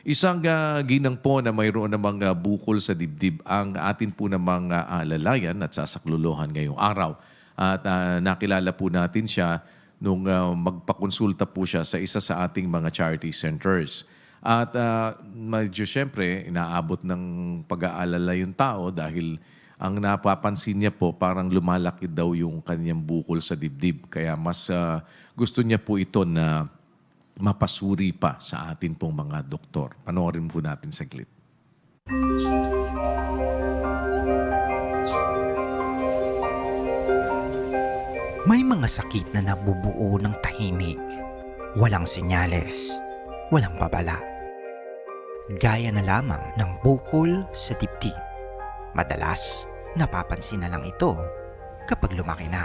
Isang ginang po na mayroon namang bukol sa dibdib ang atin po namang alalayan at sasaklolohan ngayong araw. At nakilala po natin siya nung magpakonsulta po siya sa isa sa ating mga charity centers. At medyo siyempre, inaabot ng pag-aalala yung tao dahil ang napapansin niya po parang lumalaki daw yung kanyang bukol sa dibdib. Kaya mas gusto niya po ito na mapasuri pa sa atin pong mga doktor. Panoorin po natin saglit. May mga sakit na nabubuo ng tahimik. Walang senyales, walang babala. Gaya na lamang ng bukol sa dibdib. Madalas, napapansin na lang ito kapag lumaki na.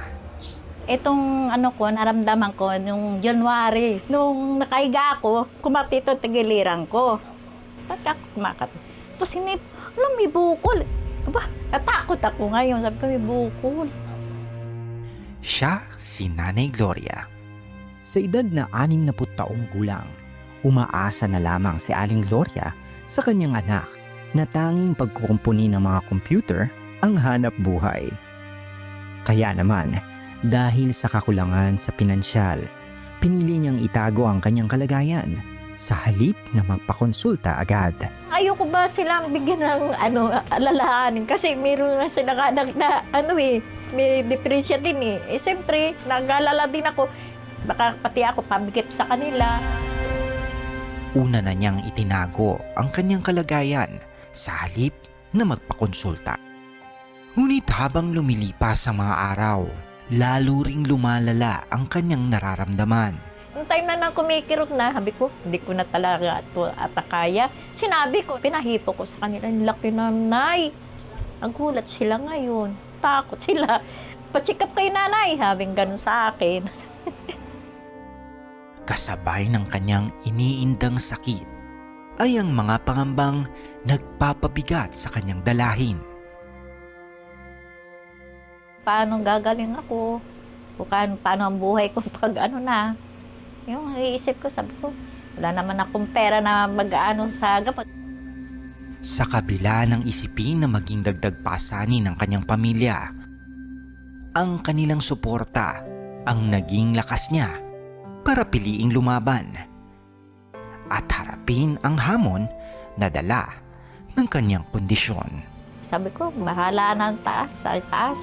Itong naramdaman ko nung January, nung nakahiga ako, kumapit ito tagiliran ko. Ba't ako kumakapit? Tapos may bukol. Aba, natakot ako ngayon. Sabi ko, may bukol. Siya si Nanay Gloria. Sa edad na 60 taong gulang, umaasa na lamang si Aling Gloria sa kanyang anak na tanging pagkukumpuni ng mga computer ang hanap buhay. Kaya naman, dahil sa kakulangan sa pinansyal, pinili niyang itago ang kanyang kalagayan sa halip na magpakonsulta agad. Ayoko ba silang bigyan ng alalahanin? Kasi meron nga sila anak na may depresya din eh. Siyempre, nag-alala din ako. Baka pati ako pabigit sa kanila. Una na niyang itinago ang kanyang kalagayan sa halip na magpakonsulta. Ngunit habang lumilipas ang mga araw, lalo ring lumalala ang kanyang nararamdaman. Nung time na kumikirot na, sabi ko, hindi ko na talaga ito kaya. Sinabi ko, pinahipo ko sa kanila, laki na, Nay. Nagulat sila ngayon. Takot sila. Pa-check up kay nanay, habing ganun sa akin. Kasabay ng kanyang iniindang sakit ay ang mga pangambang nagpapabigat sa kanyang dalahin. Paano gagaling ako? O paano ang buhay ko pag yung iisip ko, sabi ko, wala naman akong pera na mag-ano sa gamot. Sa kabila ng isipin na maging dagdag pasanin ng kanyang pamilya, ang kanilang suporta ang naging lakas niya para piliing lumaban at harapin ang hamon na dala ng kanyang kondisyon. Sabi ko, bahala na ang taas, sa taas.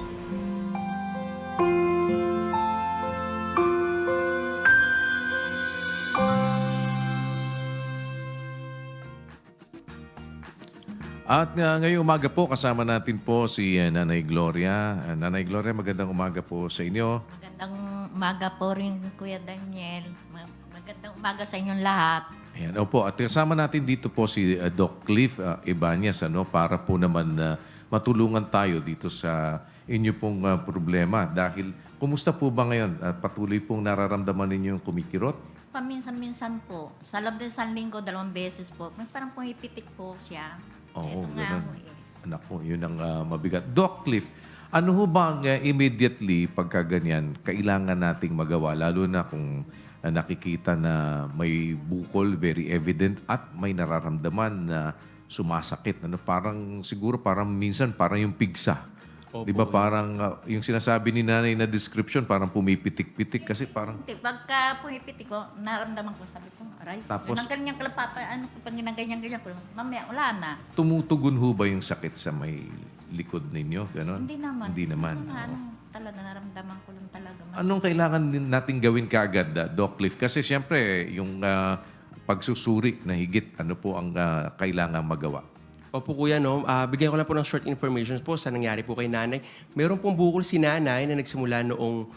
At ngayong umaga po, kasama natin po si Nanay Gloria. Nanay Gloria, magandang umaga po sa inyo. Magandang umaga po rin, Kuya Daniel. Magandang umaga sa inyong lahat. Ayan, opo. At kasama natin dito po si Doc Cliff Ibanez para po naman matulungan tayo dito sa inyo pong problema. Dahil, kumusta po ba ngayon? Patuloy pong nararamdaman ninyo yung kumikirot? Paminsan-minsan po. Sa loob ng isang linggo, 2 beses po. May parang pumipitik po siya. Oo, Ito nga ganun. po eh. Anak po, yun ang mabigat. Doc Cliff, ano ho ba ang immediately pagka ganyan, kailangan nating magawa? Lalo na kung nakikita na may bukol, very evident, at may nararamdaman na sumasakit. Siguro parang minsan parang yung pigsa. Di ba parang yung sinasabi ni nanay na description, parang pumipitik-pitik kasi parang... Hindi, pagka pumipitik ko, naramdaman ko, sabi ko, aray. Tapos- Nang ganyan kalapapa, pag ginaganyan-ganyan ko, mamaya, wala na. Tumutugon ho ba yung sakit sa may likod ninyo? Ganon? Hindi naman. Hindi naman. Ano, talaga, naramdaman ko lang talaga. Anong kailangan natin gawin kaagad, Doc Cliff? Kasi siyempre, yung pagsusuri na higit, ano po ang kailangan magawa? Opo kuya, bigyan ko lang po ng short information po sa nangyari po kay nanay. Meron pong bukol si nanay na nagsimula noong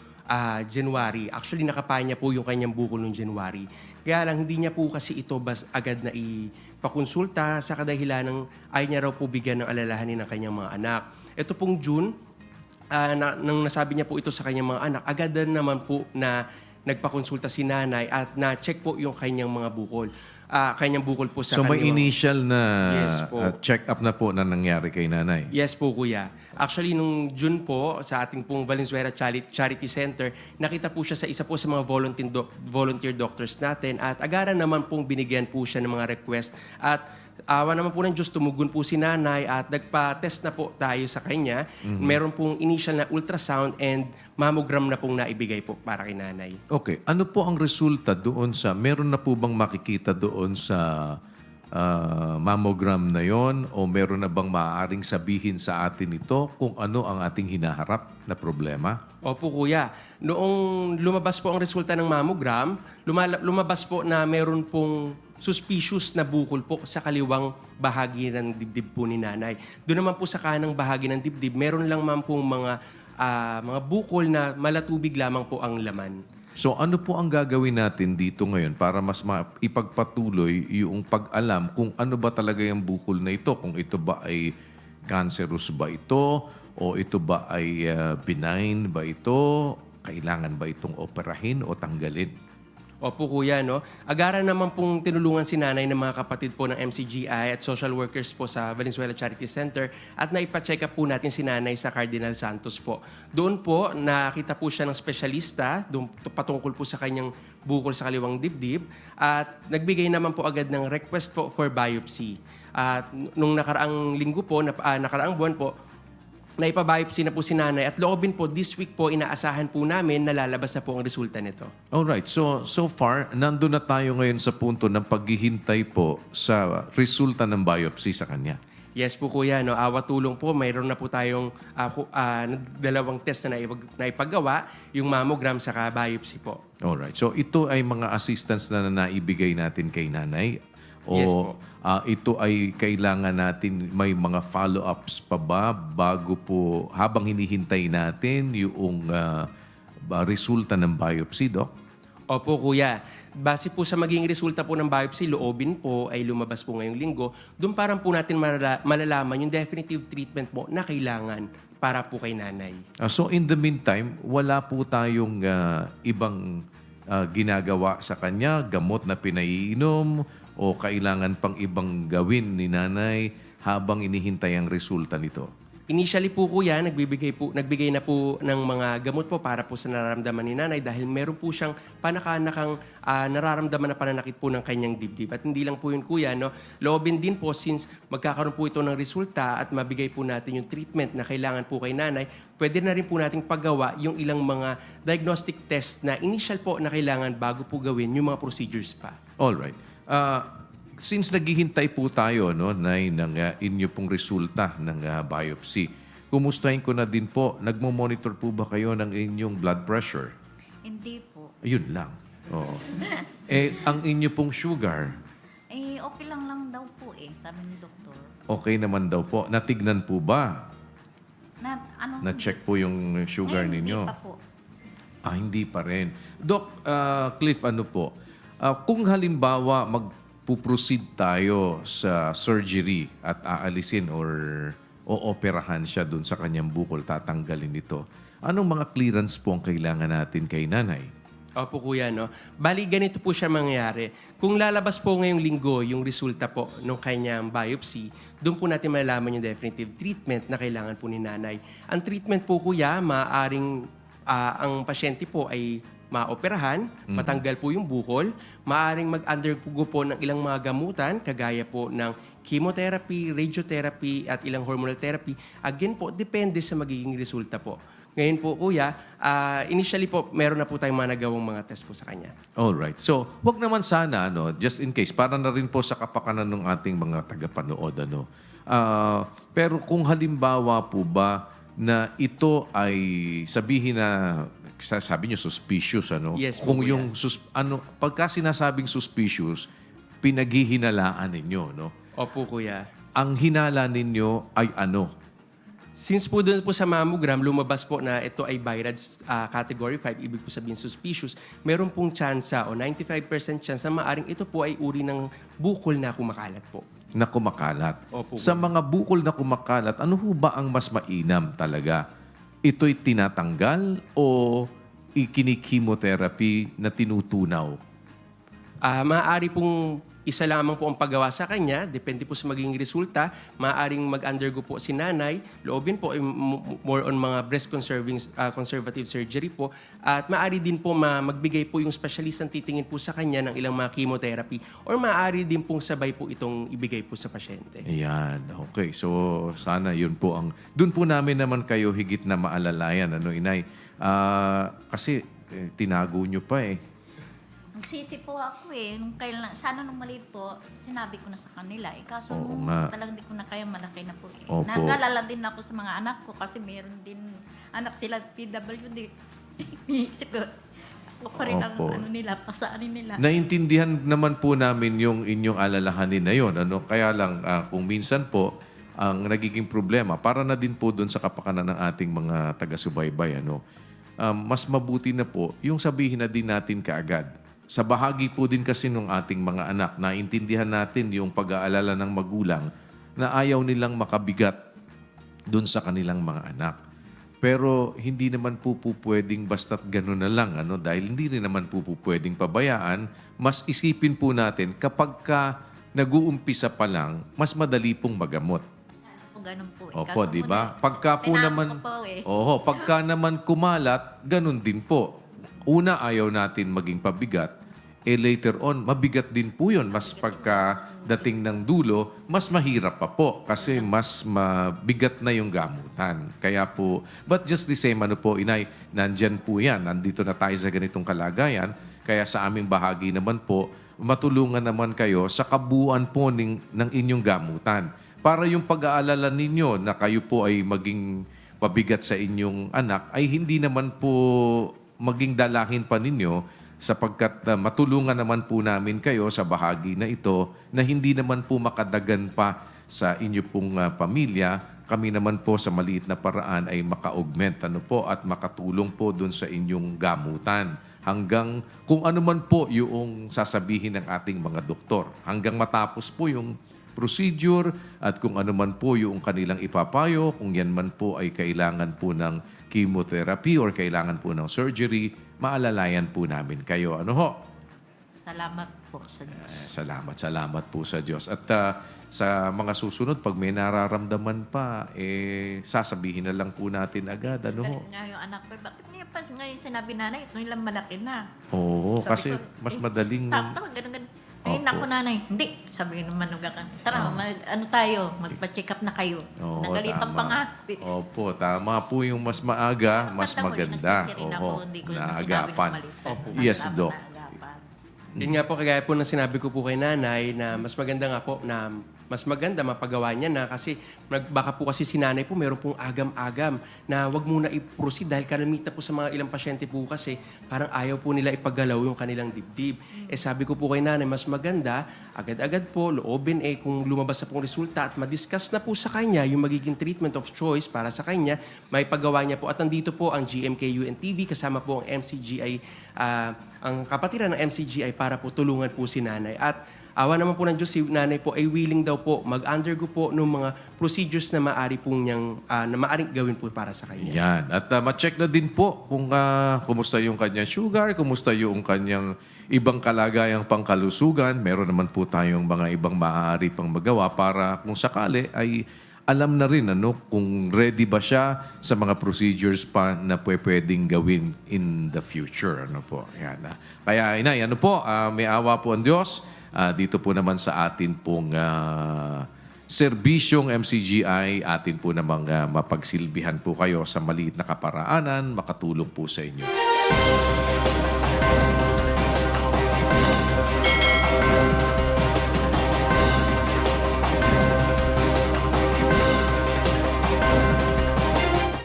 January. Actually, nakapanya po yung kanyang bukol noong January. Kaya lang, hindi niya po kasi ito agad na ipakonsulta sa kadahilan ng ayaw niya raw po bigyan ng alalahanin ng kanyang mga anak. Ito pong June, nang nasabi niya po ito sa kanyang mga anak, agad na naman po na nagpakonsulta si nanay at na-check po yung kanyang mga bukol. kanyang bukol po sa So may kaliwang. initial na Yes po. check-up na po na nangyari kay nanay. Yes po, kuya. Actually, nung June po, sa ating pong Valenzuela Charity Center, nakita po siya sa isa po sa mga volunteer doctors natin at agaran naman pong binigyan po siya ng mga request. At awa naman po ng Diyos, tumugon po si nanay at nagpa-test na po tayo sa kanya. Meron pong initial na ultrasound and mammogram na pong naibigay po para kay nanay. Okay. Ano po ang resulta doon sa, meron na po bang makikita doon sa mammogram na yon o meron na bang maaaring sabihin sa atin ito kung ano ang ating hinaharap na problema? Opo, kuya. Noong lumabas po ang resulta ng mammogram, lumabas po na meron pong suspicious na bukol po sa kaliwang bahagi ng dibdib po ni nanay. Doon naman po sa kanang bahagi ng dibdib, meron lang man pong mga bukol na malatubig lamang po ang laman. So ano po ang gagawin natin dito ngayon para mas ipagpatuloy yung pag-alam kung ano ba talaga yung bukol na ito? Kung ito ba ay cancerous ba ito? O ito ba ay benign ba ito? Kailangan ba itong operahin o tanggalin? Opo, kuya, no? Agaran naman pong tinulungan si nanay ng mga kapatid po ng MCGI at social workers po sa Valenzuela Charity Center at naipa-check up po natin si nanay sa Cardinal Santos po. Doon po, nakita po siya ng espesyalista patungkol po sa kanyang bukol sa kaliwang dibdib at nagbigay naman po agad ng request po for biopsy. At nung nakaraang linggo po, nakaraang buwan po, naipa-biopsy na po si nanay at loobin po, this week po, inaasahan po namin na lalabas na po ang resulta nito. Alright, so far, nandun na tayo ngayon sa punto ng paghihintay po sa resulta ng biopsy sa kanya. Yes po, kuya. No? Awa tulong po, mayroon na po tayong dalawang test na naipagawa, yung mammogram sa biopsy po. Alright, so ito ay mga assistance na naibigay natin kay nanay? O Yes po. Ito ay kailangan natin, may mga follow-ups pa ba bago po, habang hinihintay natin yung resulta ng biopsy, Doc? Opo, kuya. Base po sa magiging resulta po ng biopsy, loobin po ay lumabas po ngayong linggo. Doon parang po natin malalaman yung definitive treatment po na kailangan para po kay nanay. So in the meantime, wala po tayong ibang ginagawa sa kanya, gamot na pinaiinom o kailangan pang ibang gawin ni nanay habang inihintay ang resulta nito? Initially po, kuya, nagbigay na po ng mga gamot po para po sa nararamdaman ni nanay dahil meron po siyang panakanakang nararamdaman na pananakit po ng kanyang dibdib. At hindi lang po yun, kuya, no? Loobin din po since magkakaroon po ito ng resulta at mabigay po natin yung treatment na kailangan po kay nanay, pwede na rin po nating paggawa yung ilang mga diagnostic test na initial po na kailangan bago po gawin yung mga procedures pa. Alright. Since naghihintay po tayo, no, Nay, ng inyo pong resulta ng biopsy, kumustahin ko na din po, nagmo-monitor po ba kayo ng inyong blood pressure? Hindi po. Ayun lang. Oo. Ang inyo pong sugar, Okay lang daw po sabi ni doktor. okay naman daw po. Natignan po ba? Ano? Na-check po yung sugar ninyo? Hindi pa po. Hindi pa rin. Doc, Cliff, ano po? Kung halimbawa magpuproceed tayo sa surgery at aalisin or ooperahan siya doon sa kanyang bukol, tatanggalin ito, anong mga clearance po ang kailangan natin kay nanay? Opo, kuya, no? Bali, ganito po siya mangyayari. Kung lalabas po ngayong linggo yung resulta po ng kanyang biopsy, doon po natin malalaman yung definitive treatment na kailangan po ni nanay. Ang treatment po, kuya, maaaring ang pasyente po ay maoperahan, matanggal po yung bukol, maaaring mag-undergo po ng ilang mga gamutan, kagaya po ng chemotherapy, radiotherapy, at ilang hormonal therapy. Again po, depende sa magiging resulta po. Ngayon po, kuya, initially po, meron na po tayong mga nagawang mga test po sa kanya. Alright. So, wag naman sana, just in case, para na rin po sa kapakanan ng ating mga tagapanood. Pero kung halimbawa po ba na ito ay sabihin na, sabi niyo suspicious, Yes po, kung kuya. yung pagka sinasabing suspicious, pinaghihinalaan ninyo, no? Opo, kuya. Ang hinala ninyo ay ano? Since po doon po sa mammogram, lumabas po na ito ay BI-RADS category 5, ibig po sabihin suspicious, meron pong tsansa o 95% chance na maaring ito po ay uri ng bukol na kumakalat po. Na kumakalat. Opo. Sa mga bukol na kumakalat, ano ho ba ang mas mainam talaga? Ito'y tinatanggal o ikini-chemotherapy na tinutunaw? Maaari pong isa lamang po ang paggawa sa kanya, depende po sa magiging resulta, maaaring mag-undergo po si nanay, loobin po ay more on mga breast conservative surgery po, at maaari din po magbigay po yung specialist ang titingin po sa kanya ng ilang mga chemotherapy, or maaari din pong sabay po itong ibigay po sa pasyente. Ayan, okay. So sana yun po ang... Doon po namin naman kayo higit na maalalayan, ano inay? Kasi tinago nyo pa eh. Nagsisi po ako eh. Sana nung maliit po, sinabi ko na sa kanila. Kaso Oo nung nga. talagang di ko na kaya, malaki na po eh. Opo. Nag-alala din ako sa mga anak ko kasi meron din anak sila PWD. Isip ko, ako pa rin ang Opo. pasaanin nila. Naintindihan naman po namin yung inyong alalahanin na yun. Ano? Kaya lang, kung minsan po, ang nagiging problema, para na din po doon sa kapakanan ng ating mga taga-subaybay, ano? Mas mabuti na po yung sabihin na din natin kaagad. Sa bahagi po din kasi ng ating mga anak, naintindihan natin yung pag-aalala ng magulang na ayaw nilang makabigat doon sa kanilang mga anak. Pero hindi naman po pwedeng basta't gano'n na lang, ano? Dahil hindi rin naman po pwedeng pabayaan. Mas isipin po natin kapag ka nag-uumpisa pa lang, mas madali pong magamot. Ganun po. Opo, Kaso di muna, ba? Pagka po tinako naman, ko po eh. pagka naman kumalat, ganun din po. Una, ayaw natin maging pabigat. Later on, mabigat din po yun. Mas pagka dating ng dulo, mas mahirap pa po kasi mas mabigat na yung gamutan. Kaya po, but just the same, ano po, inay, nandyan po yan. Nandito na tayo sa ganitong kalagayan. Kaya sa aming bahagi naman po, matulungan naman kayo sa kabuuan po ng inyong gamutan. Para yung pag-aalala ninyo na kayo po ay maging pabigat sa inyong anak, ay hindi naman po maging dalahin pa ninyo sapagkat matulungan naman po namin kayo sa bahagi na ito na hindi naman po makadagan pa sa inyo pong pamilya. Kami naman po sa maliit na paraan ay maka-augment at makatulong po dun sa inyong gamutan. Hanggang kung ano man po yung sasabihin ng ating mga doktor. Hanggang matapos po yung procedure at kung ano man po yung kanilang ipapayo, kung yan man po ay kailangan po ng chemotherapy or kailangan po ng surgery, maalalayan po namin kayo. Ano ho? Salamat po sa Diyos. Salamat po sa Diyos. At sa mga susunod, pag may nararamdaman pa, sasabihin na lang po natin agad. Ano ho? Nga yung anak ko, bakit niya pa ngayon sinabi nanay, ito lang malaki na. Oo, Sabi kasi ko, mas madaling... Ganun. Ay, Opo. naku nanay, hindi. Sabi ko naman, tara, magpa-check up na kayo. Oo, Nagalitan tama. pa nga. Opo, tama po yung mas maaga, mas Basta huli, maganda. nagsisiri na ako, hindi ko naman sinabi naagapan. na mali. Yes, Dapat Doc. naagapan. Yun nga po, kagaya po ng sinabi ko po kay nanay na mas maganda nga po na mas maganda mapagawa niya na kasi baka po kasi si nanay po meron pong agam-agam na wag muna i-proceed dahil karamitan po sa mga ilang pasyente po kasi parang ayaw po nila ipagalaw yung kanilang dibdib. Sabi ko po kay nanay, mas maganda, agad-agad po, loobin kung lumabas na pong resulta at madiscuss na po sa kanya yung magiging treatment of choice para sa kanya, may paggawa niya po. At nandito po ang GMK-UNTV, kasama po ang MCGI, ang kapatiran ng MCGI para po tulungan po si nanay. At awa naman po ng Diyos, si nanay po ay willing daw po mag-undergo po ng mga procedures na maaari pong niyang, na maaring gawin po para sa kanya. Yan. At ma-check na din po kung kumusta yung kanyang sugar, kumusta yung kanyang ibang kalagayang pangkalusugan. Meron naman po tayong mga ibang maaari pang magawa para kung sakali ay alam na rin kung ready ba siya sa mga procedures pa na pwedeng gawin in the future. Yan. Kaya inay, may awa po ang Diyos. Dito po naman sa atin pong serbisyong MCGI, atin po namang mapagsilbihan po kayo sa maliit na kaparaanan, makatulong po sa inyo.